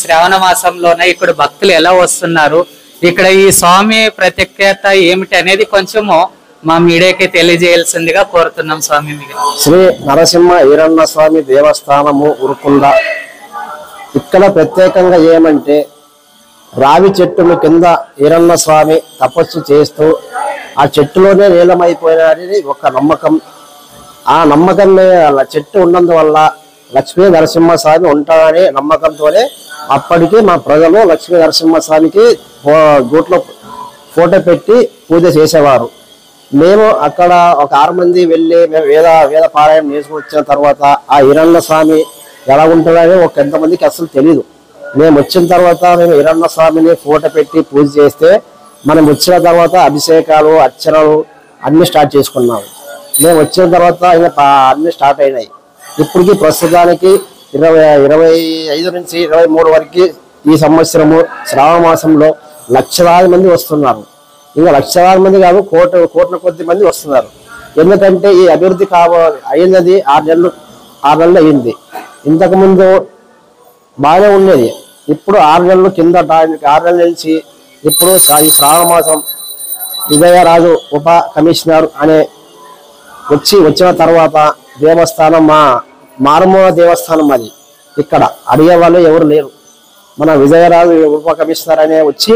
శ్రావణ మాసంలోనే ఇక్కడ భక్తులు ఎలా వస్తున్నారు, ఇక్కడ ఈ స్వామి ప్రత్యేకత ఏమిటి అనేది కొంచెము మా మీడియాకి తెలియజేయాల్సిందిగా కోరుతున్నాం స్వామి. శ్రీ నరసింహ ఈరన్న స్వామి దేవస్థానము ఉరుకుంద. ఇక్కడ ప్రత్యేకంగా ఏమంటే రావి చెట్టుల కింద ఈరన్న స్వామి తపస్సు చేస్తూ ఆ చెట్టులోనే నీలమైపోయినది ఒక నమ్మకం. ఆ నమ్మకం చెట్టు ఉన్నందువల్ల లక్ష్మీ నరసింహస్వామి ఉంటాడనే నమ్మకంతోనే అప్పటికి మా ప్రజలు లక్ష్మీ నరసింహస్వామికి గూట్లో ఫోటో పెట్టి పూజ చేసేవారు. మేము అక్కడ ఒక 6 మంది వెళ్ళి మేము వేద పారాయణం చేసుకొచ్చిన తర్వాత ఆ ఈరన్న స్వామి ఎలా ఉంటుందని ఎంతమందికి అసలు తెలీదు. మేము వచ్చిన తర్వాత మేము ఈరన్న స్వామిని ఫోటో పెట్టి పూజ చేస్తే మనం వచ్చిన తర్వాత అభిషేకాలు అర్చనలు అన్ని స్టార్ట్ చేసుకున్నాము. మేము వచ్చిన తర్వాత అన్ని స్టార్ట్ అయినాయి. ఇప్పటికి ప్రస్తుతానికి 25 నుంచి 23 వరకు ఈ సంవత్సరము శ్రావణ మాసంలో లక్షలాది మంది వస్తున్నారు. ఇంకా లక్షలాది మంది కాదు, కోట్ల కొద్ది మంది వస్తున్నారు. ఎందుకంటే ఈ అభివృద్ధి అయినది 6 నెలలు అయింది. ఇంతకుముందు బాగానే ఉండేది. ఇప్పుడు 6 నెలలు కింద 6 నెలల నుంచి ఇప్పుడు ఈ శ్రావణ మాసం విజయరాజు ఉప కమిషనర్ అనే వచ్చిన తర్వాత దేవస్థానం మారుమూల దేవస్థానం అది. ఇక్కడ అడిగే వాళ్ళు ఎవరు లేరు. మన విజయరాజు ఉప కమిషనర్ అనే వచ్చి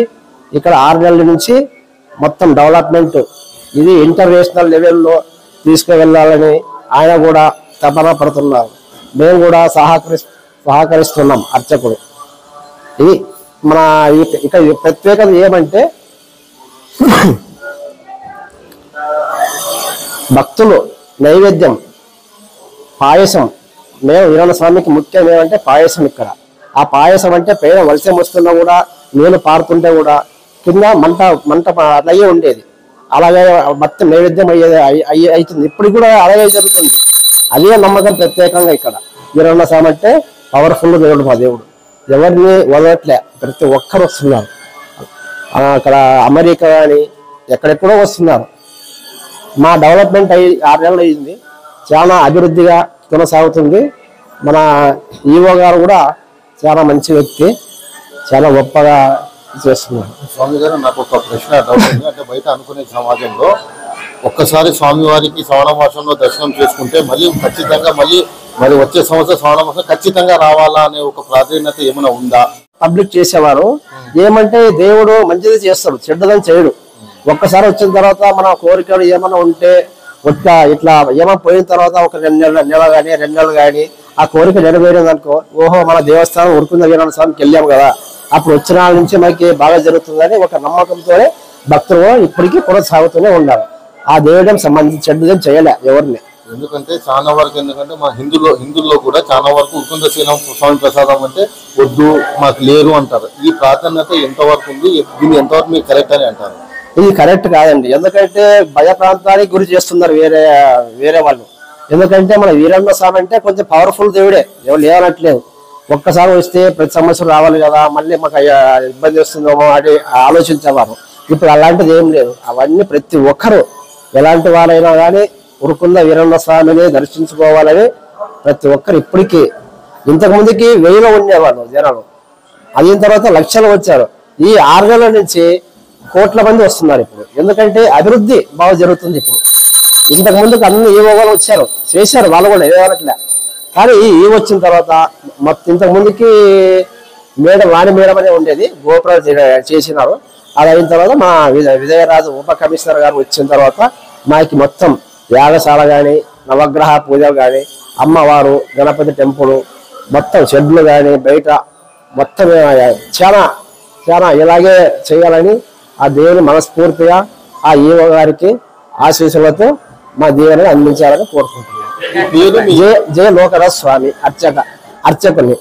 ఇక్కడ 6 నెలల నుంచి మొత్తం డెవలప్మెంట్ ఇది ఇంటర్నేషనల్ లెవెల్లో తీసుకువెళ్ళాలని ఆయన కూడా తపన పడుతున్నారు. మేము కూడా సహకరిస్తున్నాం అర్చకుడు. ఇది మన ఇక్కడ ప్రత్యేకత ఏమంటే భక్తులు నైవేద్యం పాయసం. మేము ఈరన్న స్వామికి ముఖ్యం ఏమంటే పాయసం. ఇక్కడ ఆ పాయసం అంటే పైన వర్షం వస్తున్నా కూడా నీళ్ళు పారుతుంటే కూడా కింద మంట అయ్యే ఉండేది. అలాగే మొత్తం నైవేద్యం అవుతుంది. ఇప్పుడు కూడా అలాగే జరుగుతుంది. అదే నమ్మకం ప్రత్యేకంగా ఇక్కడ ఈరన్న స్వామి అంటే పవర్ఫుల్ దేవుడు. మా దేవుడు ఎవరిని వదలట్లే, ప్రతి ఒక్కరు వస్తున్నారు. అక్కడ అమెరికా కానీ ఎక్కడెక్కడో వస్తున్నారు. మా డెవలప్మెంట్ 6 నెలలు అయింది. చాలా అభివృద్ధిగా కొనసాగుతుంది. మన ఈవో గారు కూడా చాలా మంచి వ్యక్తి, చాలా గొప్పగా చేస్తున్నారు. స్వామి గారు, నాకు ఒక ప్రశ్న డౌట్ ఉంది. అంటే బయట అనుకునే సమాజంలో ఒక్కసారి స్వామివారికి శ్రావణ మాసంలో దర్శనం చేసుకుంటే మళ్ళీ ఖచ్చితంగా మరి వచ్చే సంవత్సరం శ్రావణ మాసం ఖచ్చితంగా రావాలా అనే ఒక ప్రాధాన్యత ఏమైనా ఉందా? పబ్లిక్ చేసేవారు ఏమంటే దేవుడు మంచిది చేస్తాడు, చెడ్డదని చేయడు. ఒక్కసారి వచ్చిన తర్వాత మన కోరికలు ఏమైనా ఉంటే ఇట్లా ఏమైనా పోయిన తర్వాత ఒక 2 నెలలు కానీ ఆ కోరిక నెరవేరింది అనుకో, ఓహో మన దేవస్థానం ఉరుకుంద వీరన్న స్వామికి వెళ్ళాము కదా, అప్పుడు వచ్చిన నాళ్ళ నుంచి మనకి బాగా జరుగుతుందని ఒక నమ్మకంతోనే భక్తులు ఇప్పటికీ కొనసాగుతూనే ఉండాలి. ఆ దేవుడికి సంబంధించి చెడ్డదని చేయలే ఎవరిని. ఎందుకంటే చాలా వరకు మా హిందువుల్లో కూడా చాలా వరకు ఉరుకుంద స్వామి ప్రసాదం అంటే వద్దు మాకు లేరు అంటారు. ఈ ప్రాధాన్యత ఎంతవరకు ఉంది, దీన్ని ఎంతవరకు మీరు కరెక్ట్ అని అంటారు? ఇది కరెక్ట్ కాదండి. ఎందుకంటే భయ ప్రాంతానికి గురి చేస్తున్నారు వేరే వాళ్ళు. ఎందుకంటే మన వీరన్న స్వామి అంటే కొంచెం పవర్ఫుల్ దేవుడే, ఎవరు లేవనట్లేదు. ఒక్కసారి వస్తే ప్రతి సంవత్సరం రావాలి కదా, మళ్ళీ మాకు ఇబ్బంది వస్తుందేమో అని ఆలోచించేవారు. ఇప్పుడు అలాంటిది ఏం లేదు. అవన్నీ ప్రతి ఒక్కరు ఎలాంటి వారైనా కానీ ఉరుకుంద వీరన్న స్వామిని దర్శించుకోవాలని ప్రతి ఒక్కరు ఇప్పటికీ. ఇంతకుముందుకి 1000 ఉండేవాళ్ళు జనాలు, అయిన తర్వాత లక్షలు వచ్చారు. ఈ 6 నెలల నుంచి కోట్ల మంది వస్తున్నారు ఇప్పుడు. ఎందుకంటే అభివృద్ధి బాగా జరుగుతుంది ఇప్పుడు. ఇంతకు ముందుకు అన్ని ఈవోగాలు వచ్చారు, చేశారు వాళ్ళు కూడా ఏమనట్లే. కానీ ఈ వచ్చిన తర్వాత మొత్తం ఇంతకు ముందుకి వాణి మేడం అనే ఉండేది, గోపురాలు చేసినారు. అది అయిన తర్వాత మా విజయరాజు ఉప కమిషనర్ గారు వచ్చిన తర్వాత మాకి మొత్తం యాగశాల కానీ నవగ్రహ పూజలు కానీ అమ్మవారు గణపతి టెంపుల్ మొత్తం షెడ్లు కానీ బయట మొత్తం చాలా చాలా ఇలాగే చేయాలని ఆ దేవుని మనస్ఫూర్తిగా ఆ ఈవో గారికి ఆశీస్సులతో మా దేవుని అందించాలని కోరుకుంటున్నాను. జయ లోకరాజ స్వామి అర్చకుని.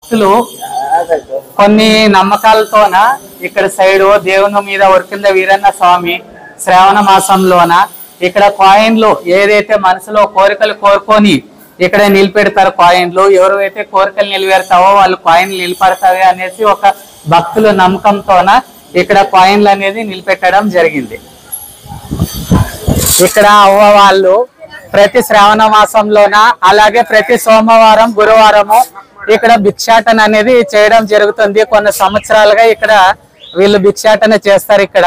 భక్తులు కొన్ని నమ్మకాలతోన ఇక్కడ సైడ్ దేవుని మీద ఉరికింద వీరన్న స్వామి శ్రావణ మాసంలోన ఇక్కడ కాయిన్లు ఏదైతే మనసులో కోరికలు కోరుకొని ఇక్కడ నిలిపెడతారు. కాయిన్లు ఎవరైతే కోరికలు నిలబెడతావో వాళ్ళు కాయిన్లు నిలబడతాయి అనేసి ఒక భక్తుల నమ్మకంతోన ఇక్కడ కాయిన్లు అనేది నిలబెట్టడం జరిగింది. ఇక్కడ అవ్వ వాళ్ళు ప్రతి శ్రావణ మాసంలోన అలాగే ప్రతి సోమవారం గురువారము ఇక్కడ భిక్షాటన అనేది చేయడం జరుగుతుంది. కొన్ని సంవత్సరాలుగా ఇక్కడ వీళ్ళు భిక్షాటన చేస్తారు. ఇక్కడ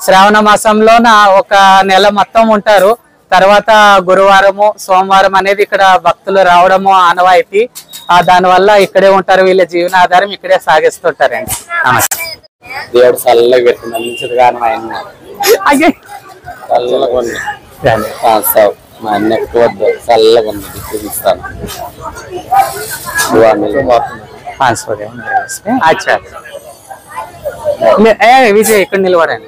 శ్రావణ మాసంలోన ఒక నెల మొత్తం ఉంటారు. తర్వాత గురువారము సోమవారం అనేది ఇక్కడ భక్తులు రావడము ఆనవాయితీ. దానివల్ల ఇక్కడే ఉంటారు. వీళ్ళ జీవనాధారం ఇక్కడే సాగిస్తుంటారండి. నమస్తే. దేవుడు చల్లగా పెట్టిన మంచిదిగా మా అన్న ఎక్కువ చల్లగా ఉంది చూపిస్తాను. అచ్చా విజయ్ ఇక్కడ నిలబడండి.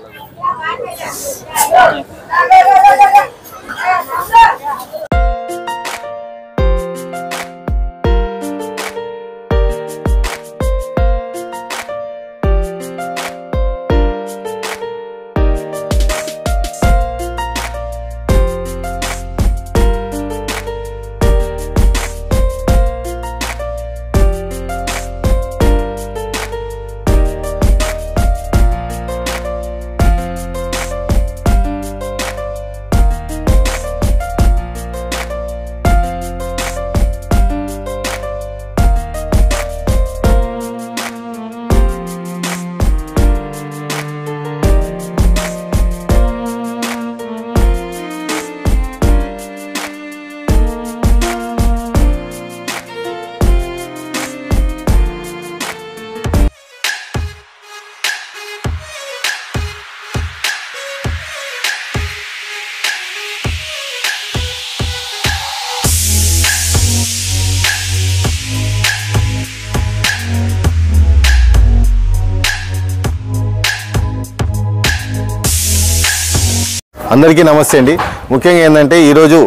అందరికీ నమస్తే అండి. ముఖ్యంగా ఏంటంటే ఈరోజు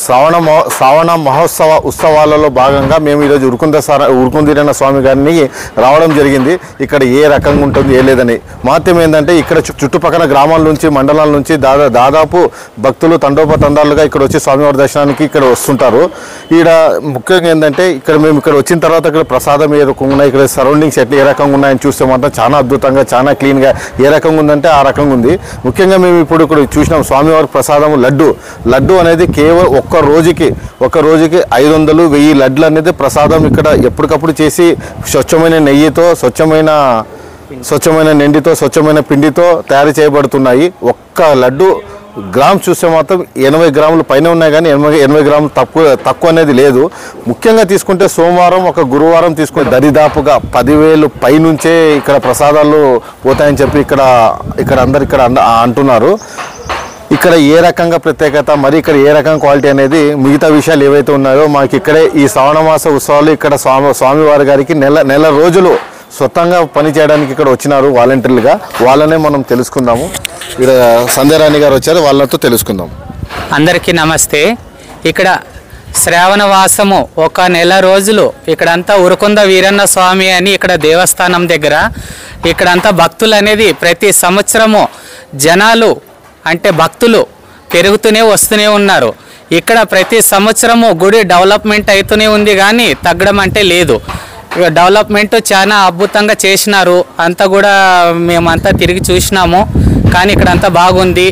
శ్రావణ మహోత్సవ ఉత్సవాలలో భాగంగా మేము ఈరోజు ఉరుకుందీరన్న స్వామి గారిని రావడం జరిగింది. ఇక్కడ ఏ రకంగా ఉంటుంది ఏ లేదని మాత్రం ఏంటంటే ఇక్కడ చుట్టుపక్కల గ్రామాల నుంచి మండలాల నుంచి దాదాపు భక్తులు తండోపతండాలుగా ఇక్కడ వచ్చి స్వామివారి దర్శనానికి ఇక్కడ వస్తుంటారు. ఇక్కడ ముఖ్యంగా ఏంటంటే మేము ఇక్కడ వచ్చిన తర్వాత ఇక్కడ ప్రసాదం ఏ రకంగా ఉన్నాయి, ఇక్కడ సరౌండింగ్స్ ఎట్లా ఏ రకంగా ఉన్నాయని చూస్తే మాత్రం చాలా అద్భుతంగా చాలా క్లీన్గా ఏ రకంగా ఉందంటే ఆ రకంగా ఉంది. ముఖ్యంగా మేము ఇప్పుడు ఇక్కడ చూసినాం స్వామివారి ప్రసాదం లడ్డు అనేది కేవలం ఒక్క రోజుకి 500-1000 లడ్లు అనేది ప్రసాదం ఇక్కడ ఎప్పటికప్పుడు చేసి స్వచ్ఛమైన నెయ్యితో స్వచ్ఛమైన నెండితో స్వచ్ఛమైన పిండితో తయారు చేయబడుతున్నాయి. ఒక్క లడ్డు గ్రామ్ చూస్తే మాత్రం 80 గ్రాములు పైన ఉన్నాయి, కానీ 80 గ్రాములు తక్కువ అనేది లేదు. ముఖ్యంగా తీసుకుంటే సోమవారం ఒక గురువారం తీసుకుంటే దరిదాపుగా 10,000 పైనుంచే ఇక్కడ ప్రసాదాలు పోతాయని చెప్పి ఇక్కడ అందరు ఇక్కడ అంటున్నారు. ఇక్కడ ఏ రకంగా ప్రత్యేకత మరి ఇక్కడ ఏ రకంగా క్వాలిటీ అనేది మిగతా విషయాలు ఏవైతే ఉన్నాయో మాకు ఇక్కడే ఈ శ్రావణ మాస ఉత్సవాలు ఇక్కడ స్వామివారి గారికి నెల రోజులు స్వతంగా పని చేయడానికి ఇక్కడ వచ్చినారు వాలంటీర్లుగా. వాళ్ళనే మనం తెలుసుకుందాము. ఇక్కడ సంధ్యారాణి గారు వచ్చారు, వాళ్ళతో తెలుసుకుందాం. అందరికీ నమస్తే. ఇక్కడ శ్రావణ వాసము ఒక నెల రోజులు ఇక్కడంతా ఉరుకుంద వీరన్న స్వామి అని ఇక్కడ దేవస్థానం దగ్గర ఇక్కడంతా భక్తులు అనేది ప్రతి సంవత్సరము జనాలు అంటే భక్తులు పెరుగుతూనే వస్తూనే ఉన్నారు. ఇక్కడ ప్రతి సంవత్సరము గుడి డెవలప్మెంట్ అవుతూనే ఉంది, కానీ తగ్గడం అంటే లేదు. డెవలప్మెంట్ చాలా అద్భుతంగా చేసినారు. అంతా కూడా మేమంతా తిరిగి చూసినాము, కానీ ఇక్కడ అంతా బాగుంది.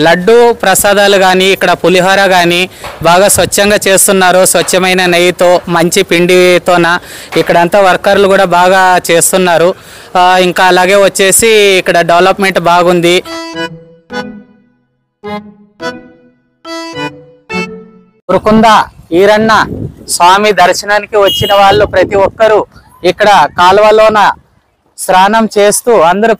లడ్డు ప్రసాదాలు కానీ ఇక్కడ పులిహోర కానీ బాగా స్వచ్ఛంగా చేస్తున్నారు. స్వచ్ఛమైన నెయ్యితో మంచి పిండితోన ఇక్కడంతా వర్కర్లు కూడా బాగా చేస్తున్నారు. ఇంకా అలాగే వచ్చేసి ఇక్కడ డెవలప్మెంట్ బాగుంది. ఉరుకుంద ఈరన్న స్వామి దర్శనానికి వచ్చిన వాళ్ళు ప్రతి ఒక్కరూ ఇక్కడ కాలువలోన స్నానం చేస్తూ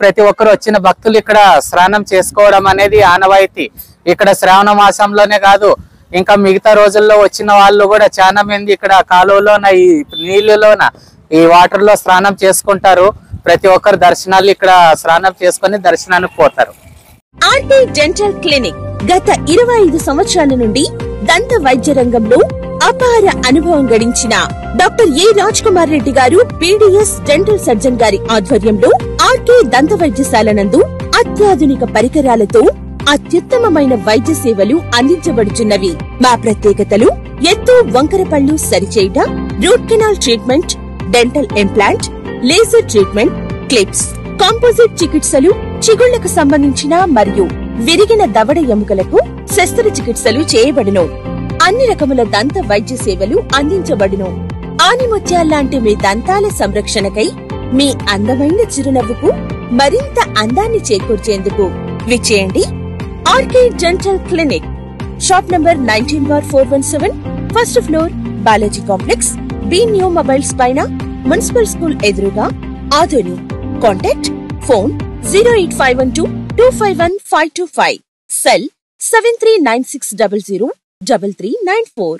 ప్రతి ఒక్కరు వచ్చిన భక్తులు ఇక్కడ స్నానం చేసుకోవడం అనేది ఆనవాయితీ. ఇక్కడ శ్రావణ మాసంలోనే కాదు, ఇంకా మిగతా రోజుల్లో వచ్చిన వాళ్ళు కూడా చాలా మంది ఇక్కడ కాలువలోన ఈ నీళ్ళలోన ఈ వాటర్ లో స్నానం చేసుకుంటారు. ప్రతి ఒక్కరు దర్శనాలు ఇక్కడ స్నానం చేసుకుని దర్శనానికి పోతారు. ఆర్టీ డెంటల్ క్లినిక్ గత 25 సంవత్సరాల నుండి దంత వైద్య రంగంలో అపార అనుభవం గడించిన డాక్టర్ ఏ రాజ్ కుమార్ రెడ్డి గారు పీడీఎస్ డెంటల్ సర్జన్ గారి ఆధ్వర్యంలో ఆర్కే దంత వైద్యశాల నందు అత్యాధునిక పరికరాలతో అత్యుత్తమమైన వైద్య సేవలు అందించబడుచున్నవి. మా ప్రత్యేకతలు ఎత్తు వంకర పళ్ళు సరిచేయుట, root canal treatment, dental implant, laser treatment, clips, composite చికిత్సలు, చిగుళ్లకు సంబంధించిన మరియు విరిగిన దవడ ఎముకలకు శస్త్రచికిత్సలు చేయబడును. అన్ని రకముల దంత వైద్య సేవలు అందించబడును. ఆనిముత్యాల్లాంటి మీ దంతాల సంరక్షణకై మీ అందమైన చిరునవ్వుకు మరింత అందాన్ని చేకూర్చేందుకు విచ్చేయండి RK dental clinic, shop number 19/417, first floor, Balaji complex, B new mobiles పైన, మున్సిపల్ స్కూల్ ఎదురుగా, ఆదోని. Contact phone 08512251525, cell 7396003394.